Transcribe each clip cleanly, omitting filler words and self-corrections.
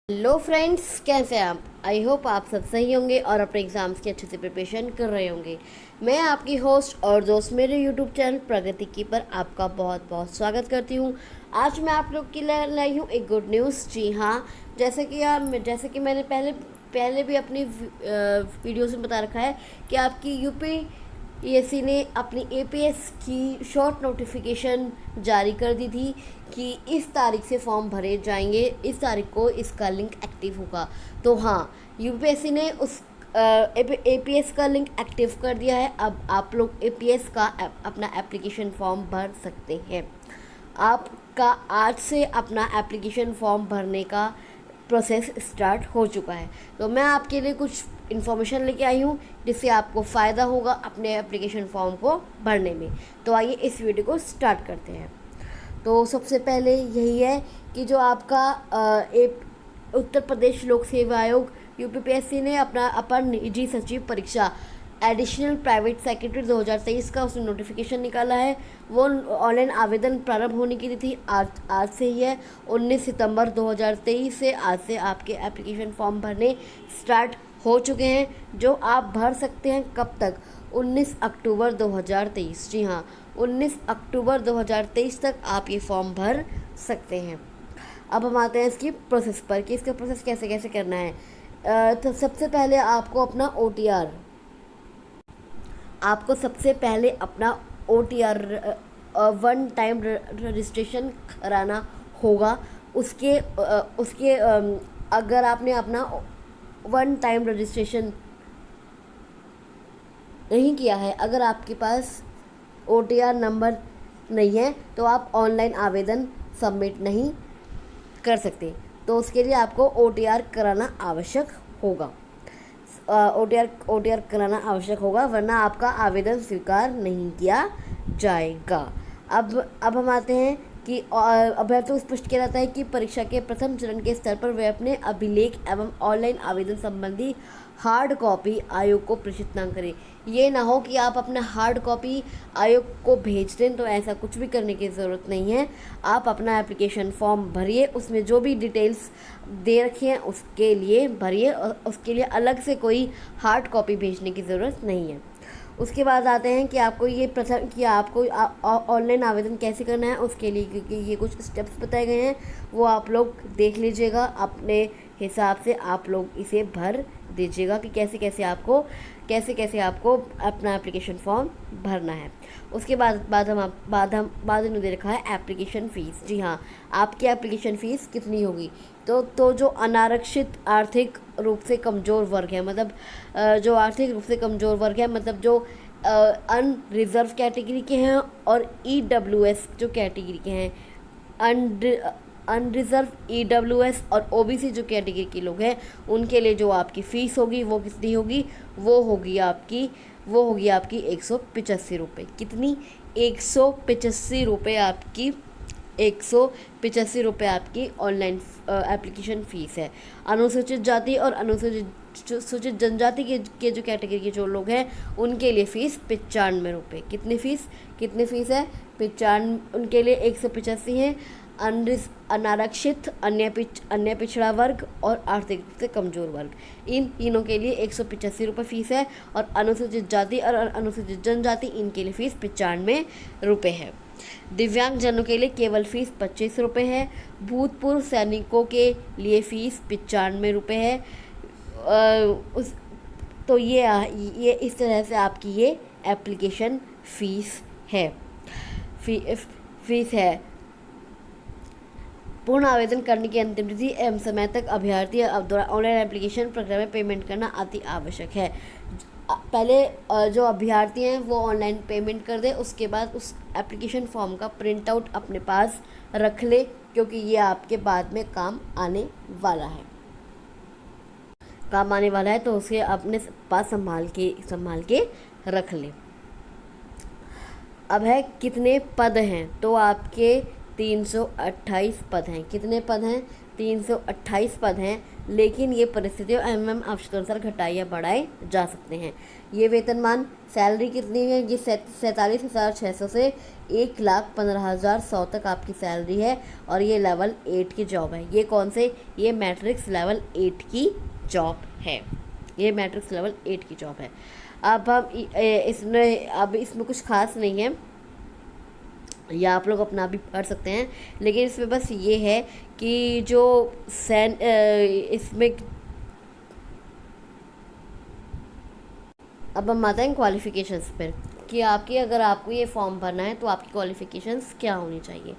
Hello friends, कैसे हैं आप? आई होप आप सब सही होंगे और अपने एग्ज़ाम्स की अच्छे से प्रिपरेशन कर रहे होंगे। मैं आपकी होस्ट और दोस्त मेरे यूट्यूब चैनल प्रगति की पर आपका बहुत बहुत स्वागत करती हूँ। आज मैं आप लोग के लिए लाई हूँ एक गुड न्यूज़। जी हाँ, जैसे कि मैंने पहले भी अपनी वीडियोस में बता रखा है कि आपकी यूपीएससी ने अपनी एपीएस की शॉर्ट नोटिफिकेशन जारी कर दी थी कि इस तारीख से फॉर्म भरे जाएंगे, इस तारीख को इसका लिंक एक्टिव होगा। तो हाँ, यूपीएससी ने उस एपीएस का लिंक एक्टिव कर दिया है। अब आप लोग एपीएस का अपना एप्लीकेशन फॉर्म भर सकते हैं। आपका आज से अपना एप्लीकेशन फॉर्म भरने का प्रोसेस स्टार्ट हो चुका है। तो मैं आपके लिए कुछ इन्फॉर्मेशन लेके आई हूँ जिससे आपको फ़ायदा होगा अपने एप्लीकेशन फॉर्म को भरने में। तो आइए इस वीडियो को स्टार्ट करते हैं। तो सबसे पहले यही है कि जो आपका उत्तर प्रदेश लोक सेवा आयोग यूपीपीएससी ने अपना अपर निजी सचिव परीक्षा एडिशनल प्राइवेट सेक्रेटरी 2023 का उसने नोटिफिकेशन निकाला है। वो ऑनलाइन आवेदन प्रारंभ होने की तिथि आज से ही है। 19 सितंबर 2023 से आज से आपके एप्लीकेशन फॉर्म भरने स्टार्ट हो चुके हैं, जो आप भर सकते हैं कब तक? 19 अक्टूबर 2023। जी हाँ, 19 अक्टूबर 2023 तक आप ये फॉर्म भर सकते हैं। अब हम आते हैं इसकी प्रोसेस पर कि इसका प्रोसेस कैसे कैसे करना है। तो सबसे पहले आपको OTR वन टाइम रजिस्ट्रेशन कराना होगा। उसके अगर आपने अपना वन टाइम रजिस्ट्रेशन नहीं किया है, अगर आपके पास OTR नंबर नहीं है, तो आप ऑनलाइन आवेदन सबमिट नहीं कर सकते। तो उसके लिए आपको OTR कराना आवश्यक होगा। OTR कराना आवश्यक होगा, वरना आपका आवेदन स्वीकार नहीं किया जाएगा। अब हम आते हैं कि अभ्यर्थियों को स्पष्ट किया जाता है कि परीक्षा के प्रथम चरण के स्तर पर वे अपने अभिलेख एवं ऑनलाइन आवेदन संबंधी हार्ड कॉपी आयोग को प्रेषित ना करें। ये ना हो कि आप अपना हार्ड कॉपी आयोग को भेज दें, तो ऐसा कुछ भी करने की ज़रूरत नहीं है। आप अपना एप्लीकेशन फॉर्म भरिए, उसमें जो भी डिटेल्स दे रखी हैं उसके लिए भरिए, और उसके लिए अलग से कोई हार्ड कॉपी भेजने की ज़रूरत नहीं है। उसके बाद आते हैं कि आपको ऑनलाइन आवेदन कैसे करना है। उसके लिए क्योंकि ये कुछ स्टेप्स बताए गए हैं, वो आप लोग देख लीजिएगा, अपने हिसाब से आप लोग इसे भर दीजिएगा कि कैसे कैसे आपको अपना एप्लीकेशन फॉर्म भरना है। उसके बाद इन्होंने दे रखा है एप्लीकेशन फ़ीस। जी हाँ, आपकी एप्लीकेशन फ़ीस कितनी होगी? तो जो अनारक्षित आर्थिक रूप से कमज़ोर वर्ग है, मतलब जो आर्थिक रूप से कमज़ोर वर्ग है, मतलब जो अनरिजर्व कैटेगरी के हैं, और EWS जो कैटेगरी के हैं, अनरिजर्व EWS और OBC जो कैटेगरी के लोग हैं, उनके लिए जो आपकी फ़ीस होगी वो कितनी होगी? वो होगी आपकी 185 रुपये। कितनी? 185 रुपये आपकी 185 रुपये आपकी ऑनलाइन एप्लीकेशन फ़ीस है। अनुसूचित जाति और अनुसूचित जनजाति के जो कैटेगरी के जो लोग हैं, उनके लिए फ़ीस 95 रुपये। कितनी फ़ीस है? 95। उनके लिए 185 है। अनारक्षित, अन्य पिछड़ा वर्ग और आर्थिक रूप से कमज़ोर वर्ग, इन तीनों के लिए 185 रुपये फ़ीस है। और अनुसूचित जाति और अनुसूचित जनजाति, इनके लिए फ़ीस 95 रुपये है। दिव्यांग जनों के लिए केवल फ़ीस 25 रुपये है। भूतपूर्व सैनिकों के लिए फ़ीस 95 रुपये है। तो ये इस तरह से आपकी ये एप्लीकेशन फ़ीस है। फ़ीस है। पूर्ण आवेदन करने की अंतिम तिथि एवं समय तक अभ्यर्थी ऑनलाइन एप्लीकेशन प्रक्रिया में पेमेंट करना अति आवश्यक है। पहले जो अभ्यर्थी हैं वो ऑनलाइन पेमेंट कर दें, उसके बाद उस एप्लीकेशन फॉर्म का प्रिंट आउट अपने पास रख ले, क्योंकि ये आपके बाद में काम आने वाला है। तो उसे अपने पास संभाल के रख ले। अब है कितने पद हैं? तो आपके 328 पद हैं। कितने पद हैं? 328 पद हैं, लेकिन ये परिस्थितियों एवं आवश्यकता अनुसार घटाए या बढ़ाए जा सकते हैं। ये वेतनमान सैलरी कितनी है, ये 47,600 से 1,15,100 तक आपकी सैलरी है और ये लेवल 8 की जॉब है। ये कौन से, ये मैट्रिक्स लेवल 8 की जॉब है, ये मैट्रिक्स लेवल 8 की जॉब है। अब हम इसमें कुछ खास नहीं है, या आप लोग अपना भी पढ़ सकते हैं, लेकिन इसमें बस ये है कि जो इसमें अब हम आते हैं क्वालिफ़िकेशंस पर कि अगर आपको ये फॉर्म भरना है तो आपकी क्वालिफ़िकेशंस क्या होनी चाहिए।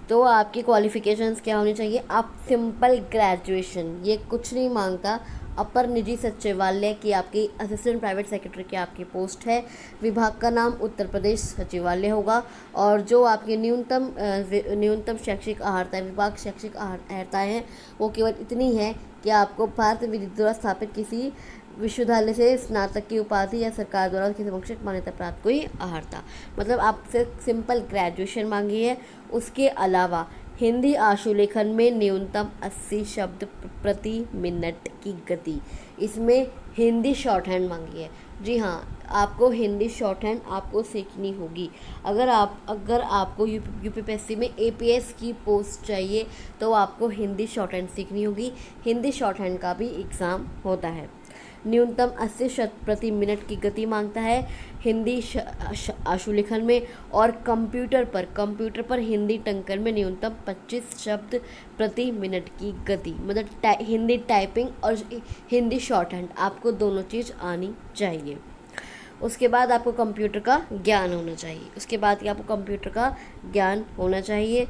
तो आपकी क्वालिफ़िकेशंस क्या होनी चाहिए, आप सिंपल ग्रेजुएशन, ये कुछ नहीं मांगता, अपर निजी सचिवालय की आपकी असिस्टेंट प्राइवेट सेक्रेटरी की आपकी पोस्ट है, विभाग का नाम उत्तर प्रदेश सचिवालय होगा, और जो आपकी न्यूनतम शैक्षिक अर्हता है, विभाग शैक्षिक अर्हताएँ हैं वो केवल इतनी है कि आपको भारत विधि द्वारा स्थापित किसी विश्वविद्यालय से स्नातक की उपाधि या सरकार द्वारा किसी शैक्षिक मान्यता प्राप्त कोई अर्हता, मतलब आपसे सिंपल ग्रेजुएशन मांगी है। उसके अलावा हिंदी आशुलेखन में न्यूनतम 80 शब्द प्रति मिनट की गति, इसमें हिंदी शॉर्ट हैंड मांगी है। जी हाँ, आपको हिंदी शॉर्ट हैंड आपको सीखनी होगी। अगर आपको यूपीपीएससी में एपीएस की पोस्ट चाहिए तो आपको हिंदी शॉर्ट हैंड सीखनी होगी। हिंदी शॉर्ट हैंड का भी एग्ज़ाम होता है। न्यूनतम 80 शब्द प्रति मिनट की गति मांगता है हिंदी आशुलेखन में, और कंप्यूटर पर हिंदी टंकन में न्यूनतम 25 शब्द प्रति मिनट की गति, मतलब हिंदी टाइपिंग और हिंदी शॉर्ट हैंड आपको दोनों चीज़ आनी चाहिए। उसके बाद आपको कंप्यूटर का ज्ञान होना चाहिए।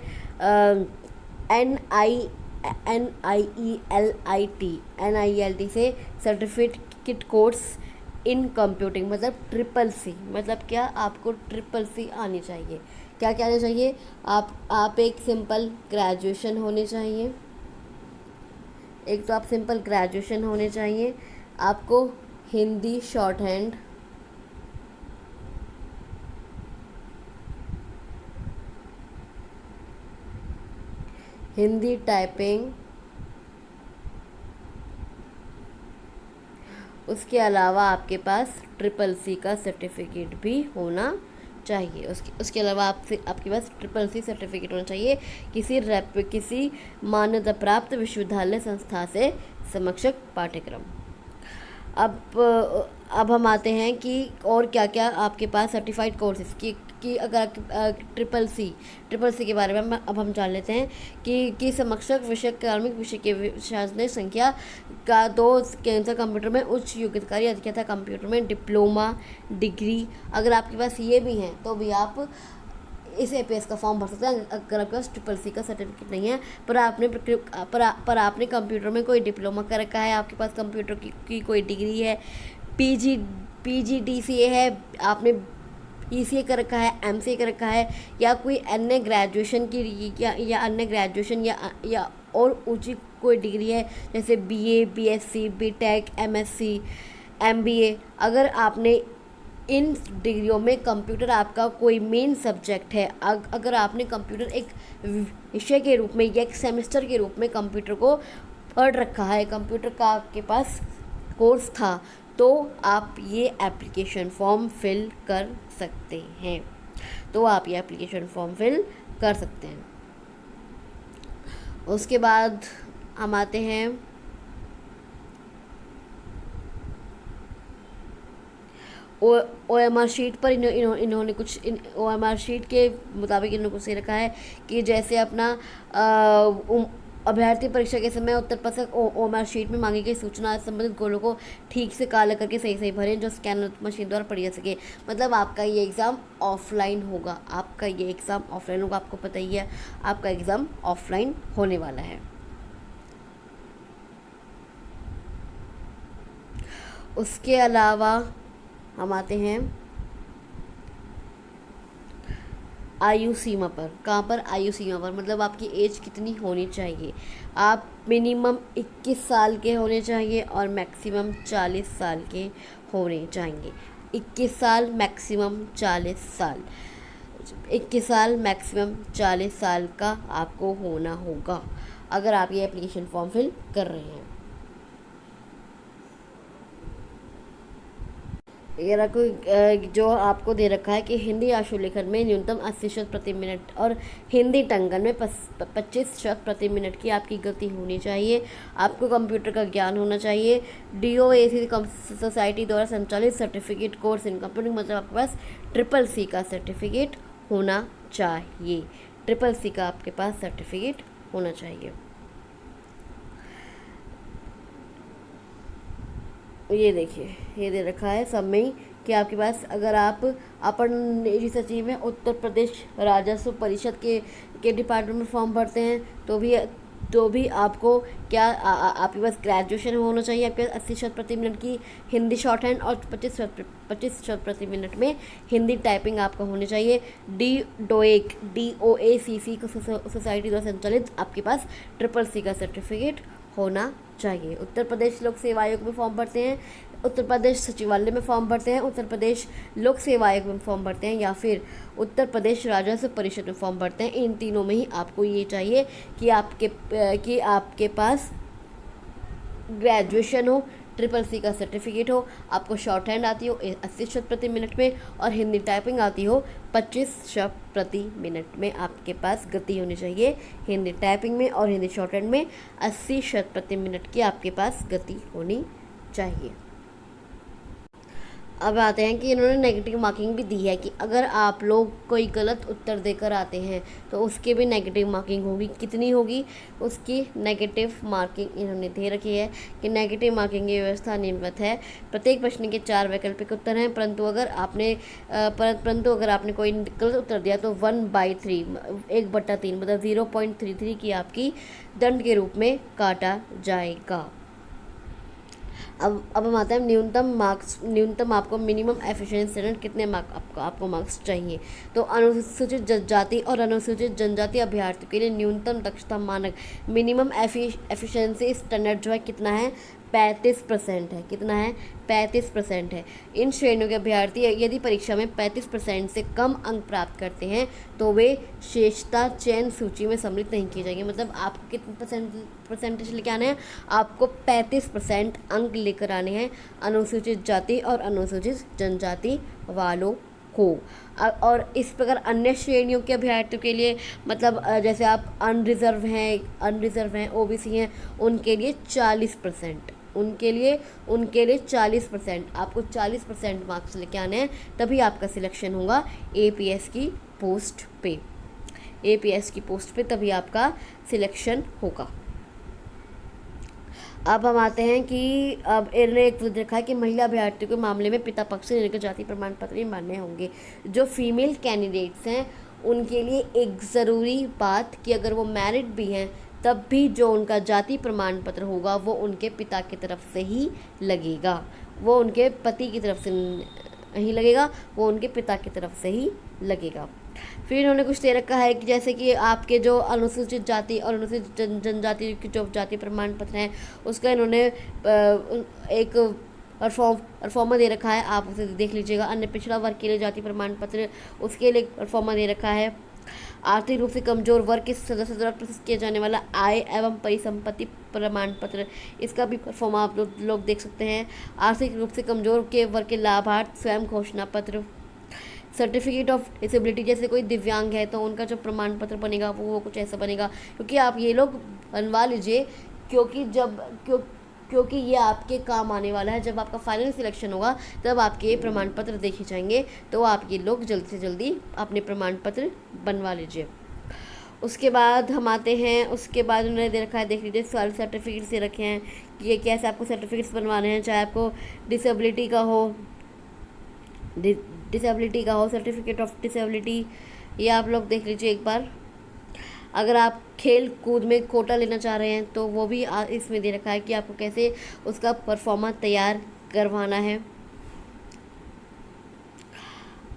NIELIT से सर्टिफिकेट कोर्स इन कंप्यूटिंग, मतलब CCC, मतलब क्या, आपको CCC आनी चाहिए। क्या आना चाहिए, आप एक सिंपल ग्रेजुएशन होने चाहिए, आपको Hindi short hand, Hindi typing, उसके अलावा आपके पास CCC का सर्टिफिकेट भी होना चाहिए। उसके अलावा आपके पास CCC सर्टिफिकेट होना चाहिए किसी मान्यता प्राप्त विश्वविद्यालय संस्था से समकक्ष पाठ्यक्रम। अब हम आते हैं कि और क्या क्या आपके पास सर्टिफाइड कोर्सेज की अगर CCC के बारे में अब हम जान लेते हैं कि समकक्ष विषय कार्मिक विषय के विषय संख्या का 2 कैंसर कंप्यूटर में उच्च योग्यताकारी अधिकता कंप्यूटर में डिप्लोमा डिग्री, अगर आपके पास ये भी हैं तो भी आप इस एपीएस का फॉर्म भर सकते हैं। अगर आपके पास CCC का सर्टिफिकेट नहीं है पर आपने कंप्यूटर में कोई डिप्लोमा कर रखा है, आपके पास कंप्यूटर की कोई डिग्री है, PGDCA है, आपने ECA कर रखा है, MCA कर रखा है, या कोई अन्य ग्रेजुएशन की या अन्य ग्रेजुएशन या और ऊंची कोई डिग्री है जैसे BA BSc BTech MSc MBA, अगर आपने इन डिग्रियों में कंप्यूटर आपका कोई मेन सब्जेक्ट है, अगर आपने कंप्यूटर एक विषय के रूप में या एक सेमेस्टर के रूप में कंप्यूटर को पढ़ रखा है, कंप्यूटर का आपके पास कोर्स था, तो आप ये एप्लीकेशन फॉर्म फिल कर सकते हैं। उसके बाद हम आते हैं OMR शीट पर। इन्होंने कुछ OMR शीट के मुताबिक इन्होंने कुछ रखा है कि जैसे अपना अभ्यर्थी परीक्षा के समय उत्तर पत्र OMR शीट में मांगी गई सूचना संबंधित गोलों को ठीक से काला करके सही भरें जो स्कैनर मशीन द्वारा पढ़ी जा सके। मतलब आपका ये एग्ज़ाम ऑफलाइन होगा, आपको पता ही है, आपका एग्ज़ाम ऑफलाइन होने वाला है। उसके अलावा हम आते हैं आयु सीमा पर। कहाँ पर? आयु सीमा पर, मतलब आपकी एज कितनी होनी चाहिए। आप मिनिमम 21 साल के होने चाहिए और मैक्सिमम 40 साल के होने चाहिए। 21 साल मैक्सिमम 40 साल, 21 साल मैक्सिमम 40 साल का आपको होना होगा। अगर आप ये एप्लीकेशन फॉर्म फिल कर रहे हैं। ये रखो जो आपको दे रखा है कि हिंदी आशुलेखन में न्यूनतम 80 शब्द प्रति मिनट और हिंदी टंकन में 25 शब्द प्रति मिनट की आपकी गति होनी चाहिए। आपको कंप्यूटर का ज्ञान होना चाहिए। DOAC सोसाइटी द्वारा संचालित सर्टिफिकेट कोर्स इन कंप्यूटिंग, मतलब आपके पास CCC का सर्टिफिकेट होना चाहिए। CCC का आपके पास सर्टिफिकेट होना चाहिए। ये देखिए, ये दे रखा है सब में ही कि आपके पास अगर आप अपर निजी सचिव में उत्तर प्रदेश राजस्व परिषद के डिपार्टमेंट में फॉर्म भरते हैं तो भी आपको क्या आपके पास ग्रेजुएशन होना चाहिए। आपके पास 80 शब्द प्रति मिनट की हिंदी शॉर्ट हैंड और 25 शब्द प्रति मिनट में हिंदी टाइपिंग आपका होनी चाहिए। DOACC सोसाइटी द्वारा संचालित आपके पास CCC का सर्टिफिकेट होना चाहिए। उत्तर प्रदेश लोक सेवा आयोग में फॉर्म भरते हैं, उत्तर प्रदेश सचिवालय में फॉर्म भरते हैं, उत्तर प्रदेश लोक सेवा आयोग में फॉर्म भरते हैं या फिर उत्तर प्रदेश राजस्व परिषद में फॉर्म भरते हैं, इन तीनों में ही आपको ये चाहिए कि आपके पास ग्रेजुएशन हो, CCC का सर्टिफिकेट हो, आपको शॉर्ट हैंड आती हो 80 शब्द प्रति मिनट में और हिंदी टाइपिंग आती हो 25 शब्द प्रति मिनट में। आपके पास गति होनी चाहिए हिंदी टाइपिंग में और हिंदी शॉर्ट हैंड में 80 शब्द प्रति मिनट की आपके पास गति होनी चाहिए। अब आते हैं कि इन्होंने नेगेटिव मार्किंग भी दी है कि अगर आप लोग कोई गलत उत्तर देकर आते हैं तो उसके भी नेगेटिव मार्किंग होगी। कितनी होगी उसकी नेगेटिव मार्किंग इन्होंने दे रखी है कि नेगेटिव मार्किंग की व्यवस्था निम्नवत है। प्रत्येक प्रश्न के 4 वैकल्पिक उत्तर हैं, परंतु अगर आपने कोई गलत उत्तर दिया तो 1/3 1/3 मतलब 0.33 की आपकी दंड के रूप में काटा जाएगा। अब हम आते हैं न्यूनतम आपको मिनिमम एफिशिएंसी स्टैंडर्ड कितने आपको मार्क्स चाहिए। तो अनुसूचित जाति और अनुसूचित जनजाति अभ्यर्थियों के लिए न्यूनतम दक्षता मानक मिनिमम एफिशिएंसी स्टैंडर्ड जो है कितना है 35% है। कितना है 35% है। इन श्रेणियों के अभ्यर्थी यदि परीक्षा में 35% से कम अंक प्राप्त करते हैं तो वे शेषता चयन सूची में सम्मिलित नहीं किए जाएंगे। मतलब आपको कितने परसेंटेज लेके आने हैं, आपको 35% अंक लेकर आने हैं अनुसूचित जाति और अनुसूचित जनजाति वालों को। और इस प्रकार अन्य श्रेणियों के अभ्यर्थियों के लिए मतलब जैसे आप अनरिजर्व हैं OBC हैं, उनके लिए 40%, उनके लिए 40%, आपको 40% मार्क्स लेके आने हैं तभी आपका सिलेक्शन होगा APS की पोस्ट पे तभी आपका सिलेक्शन होगा। अब हम आते हैं कि अब इन्होंने एक देखा है कि महिला अभ्यर्थियों के मामले में पिता पक्ष से इनके जाति प्रमाण पत्र ही मान्य होंगे। जो फीमेल कैंडिडेट्स हैं उनके लिए एक ज़रूरी बात कि अगर वो मैरिड भी हैं तब भी जो उनका जाति प्रमाण पत्र होगा वो उनके पिता की तरफ से ही लगेगा, वो उनके पति की तरफ से नहीं लगेगा, वो उनके पिता की तरफ से ही लगेगा। फिर इन्होंने कुछ दे रखा है कि जैसे कि आपके जो अनुसूचित जाति और अनुसूचित जनजाति की जो जाति प्रमाण पत्र हैं उसका इन्होंने एक परफॉर्मा दे रखा है, आप उसे देख लीजिएगा। अन्य पिछड़ा वर्ग के लिए जाति प्रमाण पत्र उसके लिए परफॉर्मा दे रखा है। आर्थिक रूप से कमजोर वर्ग के सदस्य द्वारा प्रस्तुत किया जाने वाला आय एवं परिसंपत्ति प्रमाण पत्र, इसका भी परफॉर्मा आप लोग देख सकते हैं। आर्थिक रूप से कमजोर के वर्ग के लाभार्थ स्वयं घोषणा पत्र, सर्टिफिकेट ऑफ डिसेबिलिटी, जैसे कोई दिव्यांग है तो उनका जो प्रमाण पत्र बनेगा वो कुछ ऐसा बनेगा। क्योंकि आप ये लोग बनवा लीजिए क्योंकि ये आपके काम आने वाला है। जब आपका फाइनल सिलेक्शन होगा तब आपके प्रमाण पत्र देखे जाएंगे, तो आप ये लोग जल्दी से जल्दी अपने प्रमाण पत्र बनवा लीजिए। उसके बाद हम आते हैं, उसके बाद उन्होंने दे रखा है, देख लीजिए सारे सर्टिफिकेट्स दे रखे हैं कि ये कैसे आपको सर्टिफिकेट्स बनवाने हैं, चाहे आपको डिसेबिलिटी का हो सर्टिफिकेट ऑफ डिसेबिलिटी, ये आप लोग देख लीजिए एक बार। अगर आप खेल कूद में कोटा लेना चाह रहे हैं तो वो भी इसमें दे रखा है कि आपको कैसे उसका परफॉर्मा तैयार करवाना है।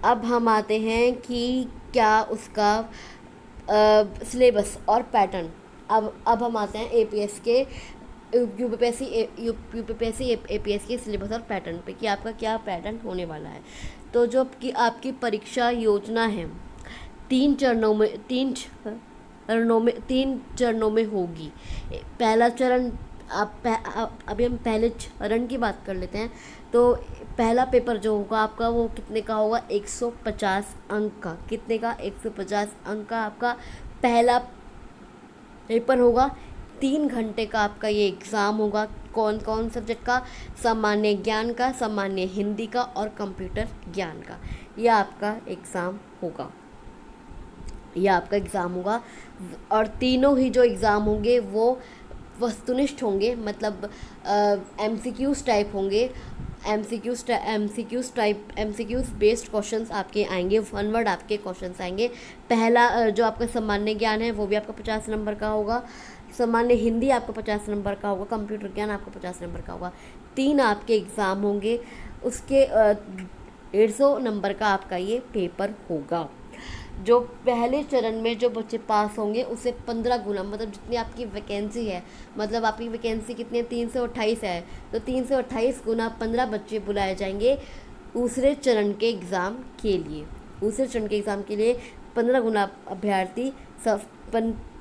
अब हम आते हैं कि क्या उसका सिलेबस और पैटर्न। अब हम आते हैं APS के यूपीपीएससी APS के सिलेबस और पैटर्न पे कि आपका क्या पैटर्न होने वाला है। तो जो आपकी परीक्षा योजना है 3 चरणों में होगी। पहला चरण अभी हम पहले चरण की बात कर लेते हैं। तो पहला पेपर जो होगा आपका वो कितने का होगा, 150 अंक का। कितने का, 150 अंक का आपका पहला पेपर होगा। 3 घंटे का आपका ये एग्ज़ाम होगा। कौन कौन सब्जेक्ट का, सामान्य ज्ञान का, सामान्य हिंदी का और कंप्यूटर ज्ञान का, यह आपका एग्ज़ाम होगा। यह आपका एग्ज़ाम होगा और तीनों ही जो एग्ज़ाम होंगे वो वस्तुनिष्ठ होंगे, मतलब MCQs टाइप होंगे। MCQs बेस्ड क्वेश्चंस आपके आएंगे, 1 वर्ड आपके क्वेश्चंस आएंगे। पहला जो आपका सामान्य ज्ञान है वो भी आपका 50 नंबर का होगा, सामान्य हिंदी आपका 50 नंबर का होगा, कंप्यूटर ज्ञान आपका 50 नंबर का होगा। 3 आपके एग्ज़ाम होंगे, उसके 150 नंबर का आपका ये पेपर होगा। जो पहले चरण में जो बच्चे पास होंगे उसे 15 गुना, मतलब जितनी आपकी वैकेंसी है, मतलब आपकी वैकेंसी कितनी है, 328 है, तो 328 गुना 15 बच्चे बुलाए जाएंगे दूसरे चरण के एग्ज़ाम के लिए। दूसरे चरण के एग्ज़ाम के लिए 15 गुना अभ्यर्थी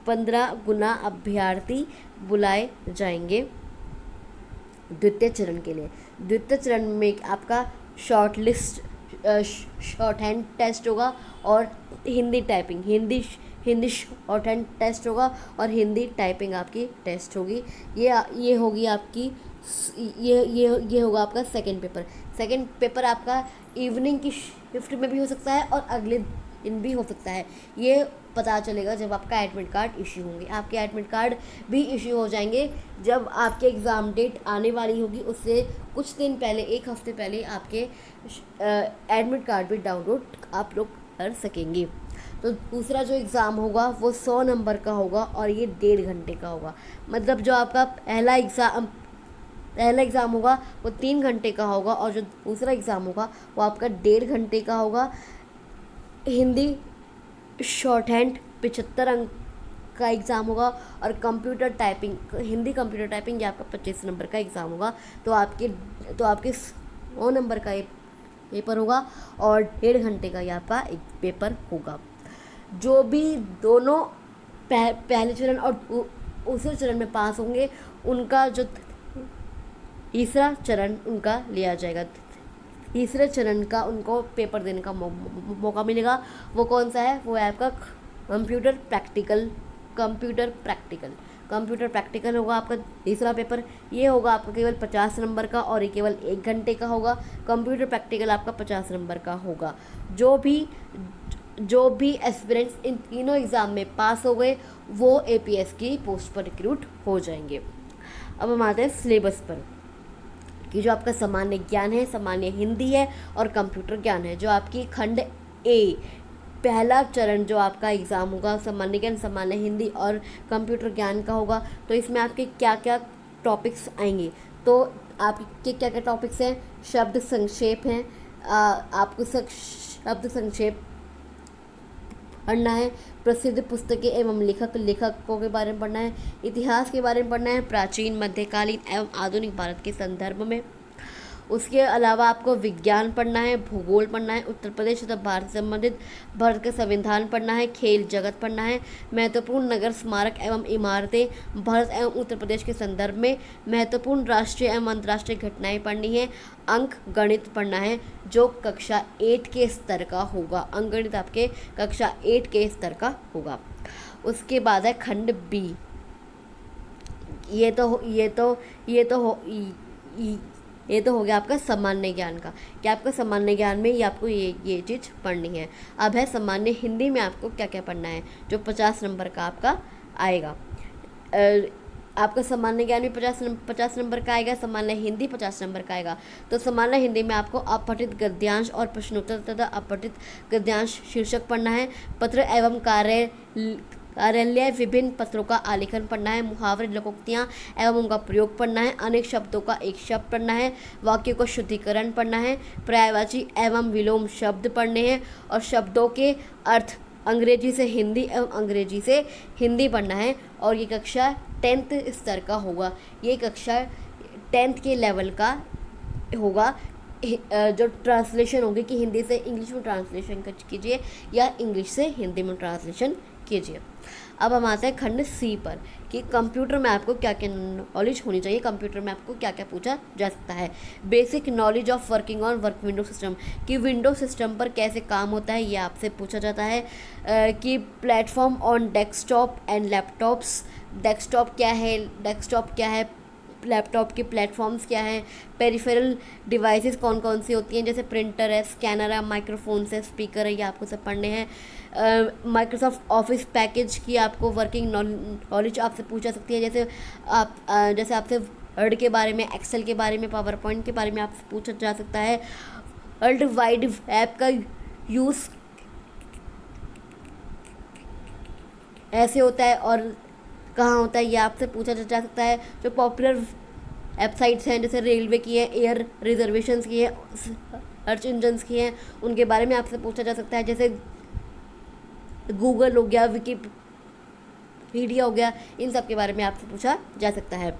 15 गुना अभ्यर्थी बुलाए जाएंगे द्वितीय चरण के लिए। द्वितीय चरण में आपका शॉर्ट हैंड टेस्ट होगा और Hindi typing, Hindi shorthand test होगा और हिंदी टाइपिंग आपकी टेस्ट होगी। ये होगी आपकी ये होगा आपका सेकंड पेपर आपका इवनिंग की शिफ्ट में भी हो सकता है और अगले दिन भी हो सकता है। ये पता चलेगा जब आपका एडमिट कार्ड इश्यू होंगे। आपके एडमिट कार्ड भी इश्यू हो जाएंगे जब आपके एग्ज़ाम डेट आने वाली होगी, उससे कुछ दिन पहले, 1 हफ्ते पहले आपके एडमिट कार्ड भी डाउनलोड आप लोग कर सकेंगे। तो दूसरा जो एग्ज़ाम होगा वो 100 नंबर का होगा और ये 1.5 घंटे का होगा। मतलब जो आपका पहला एग्ज़ाम होगा वो 3 घंटे का होगा और जो दूसरा एग्ज़ाम होगा वो आपका 1.5 घंटे का होगा। हिंदी शॉर्ट हैंड 75 अंक का एग्ज़ाम होगा और हिंदी कंप्यूटर टाइपिंग ये आपका 25 नंबर का एग्ज़ाम होगा। तो आपके 100 नंबर का ये पेपर होगा और 1.5 घंटे का ये आपका एक पेपर होगा। जो भी दोनों पहले चरण और दूसरे चरण में पास होंगे उनका जो तीसरा चरण उनका लिया जाएगा। तीसरे चरण का उनको पेपर देने का मौका मिलेगा। वो कौन सा है, वो है आपका कंप्यूटर प्रैक्टिकल होगा आपका तीसरा पेपर। ये होगा आपका केवल 50 नंबर का और ये केवल 1 घंटे का होगा। कंप्यूटर प्रैक्टिकल आपका 50 नंबर का होगा। जो भी एस्पिरेंट्स इन तीनों एग्ज़ाम में पास हो गए वो APS की पोस्ट पर रिक्रूट हो जाएंगे। अब हम आते हैं सिलेबस पर कि जो आपका सामान्य ज्ञान है, सामान्य हिंदी है और कंप्यूटर ज्ञान है। जो आपकी खंड A पहला चरण जो आपका एग्ज़ाम होगा सामान्य ज्ञान, सामान्य हिंदी और कंप्यूटर ज्ञान का होगा। तो इसमें आपके क्या क्या टॉपिक्स आएंगे, तो आपके क्या क्या टॉपिक्स हैं, शब्द संक्षेप हैं, आपको शब्द संक्षेप पढ़ना है, प्रसिद्ध पुस्तकें एवं लेखकों के बारे में पढ़ना है, इतिहास के बारे में पढ़ना है, प्राचीन, मध्यकालीन एवं आधुनिक भारत के संदर्भ में। उसके अलावा आपको विज्ञान पढ़ना है, भूगोल पढ़ना है, उत्तर प्रदेश तथा भारत से संबंधित भारत का संविधान पढ़ना है, खेल जगत पढ़ना है, महत्वपूर्ण नगर स्मारक एवं इमारतें भारत एवं उत्तर प्रदेश के संदर्भ में, महत्वपूर्ण राष्ट्रीय एवं अंतर्राष्ट्रीय घटनाएं पढ़नी है, अंक गणित पढ़ना है जो कक्षा 8 के स्तर का होगा। अंक गणित आपके कक्षा 8 के स्तर का होगा। उसके बाद है खंड B। ये तो हो गया आपका सामान्य ज्ञान का, कि आपका सामान्य ज्ञान में ही आपको ये चीज़ पढ़नी है। अब है सामान्य हिंदी में आपको क्या क्या पढ़ना है, जो 50 नंबर का आपका आएगा। आपका सामान्य ज्ञान में 50 नंबर का आएगा, सामान्य हिंदी 50 नंबर का आएगा। तो सामान्य हिंदी में आपको अपठित गद्यांश और प्रश्नोत्तर तथा अपठित गद्यांश शीर्षक पढ़ना है, पत्र एवं कार्यालय विभिन्न पत्रों का आलेखन पढ़ना है, मुहावरे लोकोक्तियाँ एवं उनका प्रयोग पढ़ना है, अनेक शब्दों का एक शब्द पढ़ना है, वाक्यों का शुद्धिकरण पढ़ना है, पर्यायवाची एवं विलोम शब्द पढ़ने हैं और शब्दों के अर्थ अंग्रेजी से हिंदी एवं अंग्रेजी से हिंदी पढ़ना है। और ये कक्षा 10th स्तर का होगा। ये कक्षा 10th के लेवल का होगा। जो ट्रांसलेशन होगी कि हिंदी से इंग्लिश में ट्रांसलेशन कीजिए या इंग्लिश से हिंदी में ट्रांसलेशन कीजिए। अब हम आते हैं खंड सी पर कि कंप्यूटर में आपको क्या क्या नॉलेज होनी चाहिए, कंप्यूटर में आपको क्या क्या पूछा जा सकता है। Basic knowledge of working on work window system, कि विंडो सिस्टम पर कैसे काम होता है ये आपसे पूछा जाता है। कि platform on desktop and laptops, desktop क्या है, लैपटॉप के प्लेटफॉर्म्स क्या हैं, पेरिफेरल डिवाइसेस कौन कौन सी होती हैं, जैसे प्रिंटर है, स्कैनर है, माइक्रोफोन्स है, स्पीकर है, ये आपको सब पढ़ने हैं। माइक्रोसॉफ्ट ऑफिस पैकेज की आपको वर्किंग नॉलेज आपसे पूछा सकती है, जैसे आपसे वर्ड के बारे में, एक्सेल के बारे में, पावर पॉइंट के बारे में आपसे पूछा जा सकता है। वर्ल्ड वाइड वेब का यूज़ ऐसे होता है और कहाँ होता है ये आपसे पूछा जा सकता है। जो पॉपुलर वेबसाइट्स हैं जैसे रेलवे की है, एयर रिजर्वेशंस की है, सर्च इंजन्स की हैं, उनके बारे में आपसे पूछा जा सकता है। जैसे गूगल हो गया, विकीपीडिया हो गया, इन सब के बारे में आपसे पूछा जा सकता है।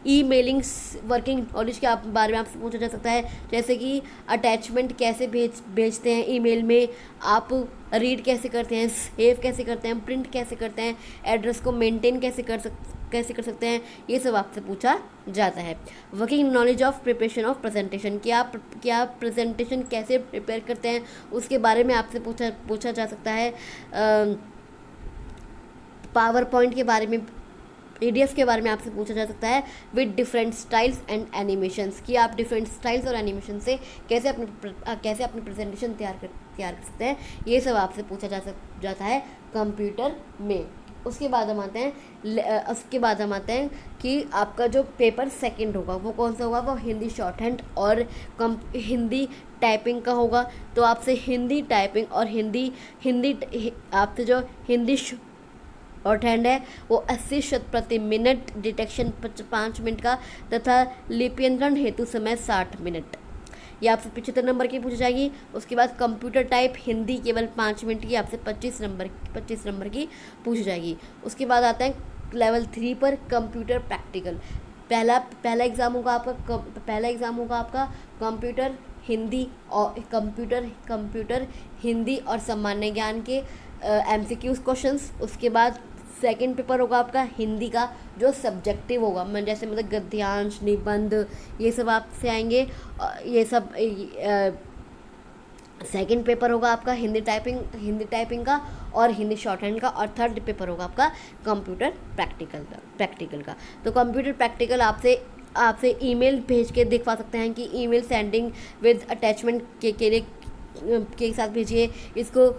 ईमेलिंग वर्किंग नॉलेज के बारे में आपसे पूछा जा सकता है, जैसे कि अटैचमेंट कैसे भेजते हैं ईमेल में, आप रीड कैसे करते हैं, सेव कैसे करते हैं, प्रिंट कैसे करते हैं, एड्रेस को मेंटेन कैसे कर सकते हैं, ये सब आपसे पूछा जाता है। Working knowledge of preparation of presentation, कि आप प्रेजेंटेशन कैसे प्रिपेयर करते हैं उसके बारे में आपसे पूछा जा सकता है। पावर पॉइंट के बारे में, PDF के बारे में आपसे पूछा जा सकता है। With different styles and animations, कि आप डिफरेंट स्टाइल्स और एनिमेशन से कैसे अपनी प्रेजेंटेशन तैयार कर सकते हैं, ये सब आपसे पूछा जाता है कंप्यूटर में। उसके बाद हम आते हैं कि आपका जो पेपर सेकंड होगा वो कौन सा होगा, वो हिंदी शॉर्ट हैंड और हिंदी टाइपिंग का होगा। तो आपसे हिंदी टाइपिंग और आपसे जो हिंदी शॉर्ट हैंड है वो 80 शब्द प्रति मिनट, डिटेक्शन 5 मिनट का तथा लिप्यंतरण हेतु समय 60 मिनट, ये आपसे 75 नंबर की पूछी जाएगी। उसके बाद कंप्यूटर टाइप हिंदी केवल 5 मिनट की आपसे 25 नंबर की पूछी जाएगी। उसके बाद आता है लेवल 3 पर कंप्यूटर प्रैक्टिकल। पहला एग्ज़ाम होगा आपका कंप्यूटर हिंदी और सामान्य ज्ञान के MCQs क्वेश्चंस। उसके बाद सेकंड पेपर होगा आपका हिंदी का, जो सब्जेक्टिव होगा, जैसे मतलब गद्यांश, निबंध, ये सब आपसे आएंगे। ये सब सेकंड पेपर होगा आपका हिंदी टाइपिंग का और हिंदी शॉर्ट हैंड का। और थर्ड पेपर होगा आपका कंप्यूटर प्रैक्टिकल का। तो कंप्यूटर प्रैक्टिकल आपसे ईमेल भेज के दिखवा सकते हैं कि ईमेल सेंडिंग विद अटैचमेंट के साथ भेजिए, इसको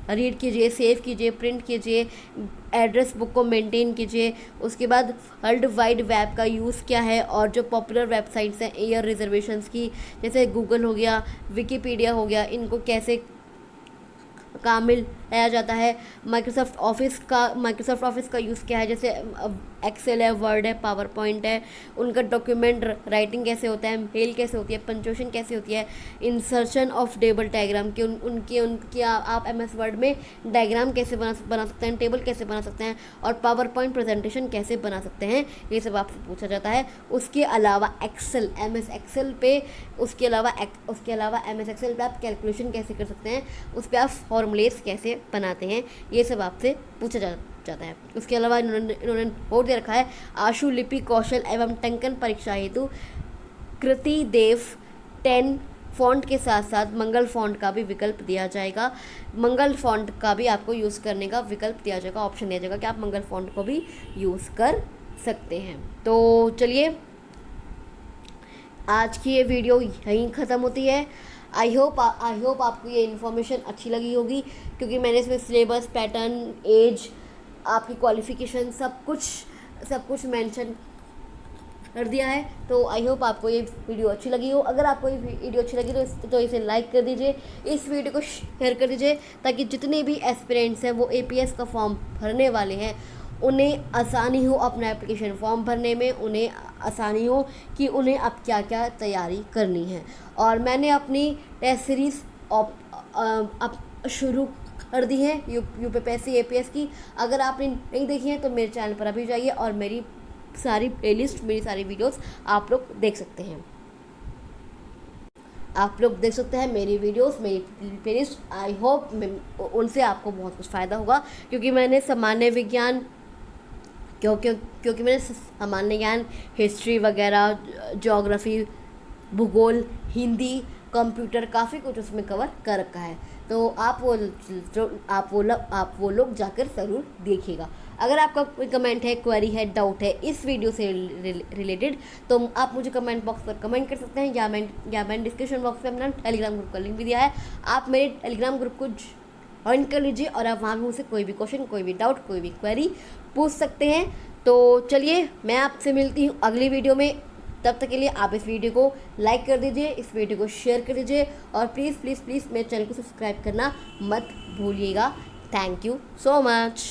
रीड कीजिए, सेव कीजिए, प्रिंट कीजिए, एड्रेस बुक को मेंटेन कीजिए। उसके बाद वर्ल्ड वाइड वेब का यूज़ क्या है और जो पॉपुलर वेबसाइट्स हैं एयर रिजर्वेशंस की, जैसे गूगल हो गया, विकीपीडिया हो गया, इनको कैसे काम में लाया जाता है। माइक्रोसॉफ्ट ऑफिस का यूज़ क्या है, जैसे एक्सेल है, वर्ड है, पावर पॉइंट है, उनका डॉक्यूमेंट राइटिंग कैसे होता है, मेल कैसे होती है, पंक्चुएशन कैसे होती है, इंसर्शन ऑफ टेबल डायग्राम की उनकी आप MS वर्ड में डायग्राम कैसे बना सकते हैं, टेबल कैसे बना सकते हैं, और पावर पॉइंट प्रेजेंटेशन कैसे बना सकते हैं, ये सब आपसे पूछा जाता है। उसके अलावा MS एक्सेल पे आप कैलकुलेशन कैसे कर सकते हैं, उस पर आप फॉर्मूलेस कैसे बनाते हैं, ये सब आपसे पूछा जाता है। उसके अलावा इन्होंने नोट दे रखा है, आशु लिपि कौशल एवं टंकन परीक्षा हेतु कृति देव 10 फॉन्ट के साथ साथ मंगल फॉन्ट का भी विकल्प दिया जाएगा। मंगल फॉन्ट का भी आपको यूज़ करने का विकल्प दिया जाएगा, ऑप्शन दिया जाएगा कि आप मंगल फॉन्ट को भी यूज़ कर सकते हैं। तो चलिए आज की ये वीडियो यहीं ख़त्म होती है। आई होप आपको ये इन्फॉर्मेशन अच्छी लगी होगी, क्योंकि मैंने इसमें सिलेबस, पैटर्न, एज, आपकी क्वालिफ़िकेशन सब कुछ मेंशन कर दिया है। तो आई होप आपको ये वीडियो अच्छी लगी हो। अगर आपको ये वीडियो अच्छी लगी तो इसे लाइक कर दीजिए, इस वीडियो को शेयर कर दीजिए, ताकि जितने भी एस्पिरेंट्स हैं वो APS का फॉर्म भरने वाले हैं उन्हें आसानी हो अपना एप्लीकेशन फॉर्म भरने में, उन्हें आसानी हो कि उन्हें अब क्या क्या तैयारी करनी है। और मैंने अपनी टेस्ट सीरीज़ अब शुरू कर दी है UPSC APS की। अगर आपने नहीं देखी है तो मेरे चैनल पर अभी जाइए और मेरी सारी प्लेलिस्ट, मेरी सारी वीडियोस आप लोग देख सकते हैं। आप लोग देख सकते हैं मेरी वीडियोस, मेरी प्लेलिस्ट। आई होप उनसे आपको बहुत कुछ फ़ायदा होगा, क्योंकि मैंने सामान्य विज्ञान क्योंकि मैंने सामान्य ज्ञान, हिस्ट्री वगैरह, ज्योग्राफी, भूगोल, हिंदी, कंप्यूटर, काफ़ी कुछ उसमें कवर कर रखा है। तो आप वो लोग जाकर ज़रूर देखिएगा। अगर आपका कोई कमेंट है, क्वेरी है, डाउट है इस वीडियो से रिलेटेड, तो आप मुझे कमेंट बॉक्स पर कमेंट कर सकते हैं, या मैं डिस्क्रिप्शन बॉक्स में अपना टेलीग्राम ग्रुप का लिंक भी दिया है। आप मेरे टेलीग्राम ग्रुप को ज्वाइन कर लीजिए और आप वहाँ भी मुझसे कोई भी क्वेश्चन, कोई भी डाउट, कोई भी क्वेरी पूछ सकते हैं। तो चलिए, मैं आपसे मिलती हूँ अगली वीडियो में। तब तक के लिए आप इस वीडियो को लाइक कर दीजिए, इस वीडियो को शेयर कर दीजिए, और प्लीज़ प्लीज़ प्लीज़ मेरे चैनल को सब्सक्राइब करना मत भूलिएगा। Thank you so much.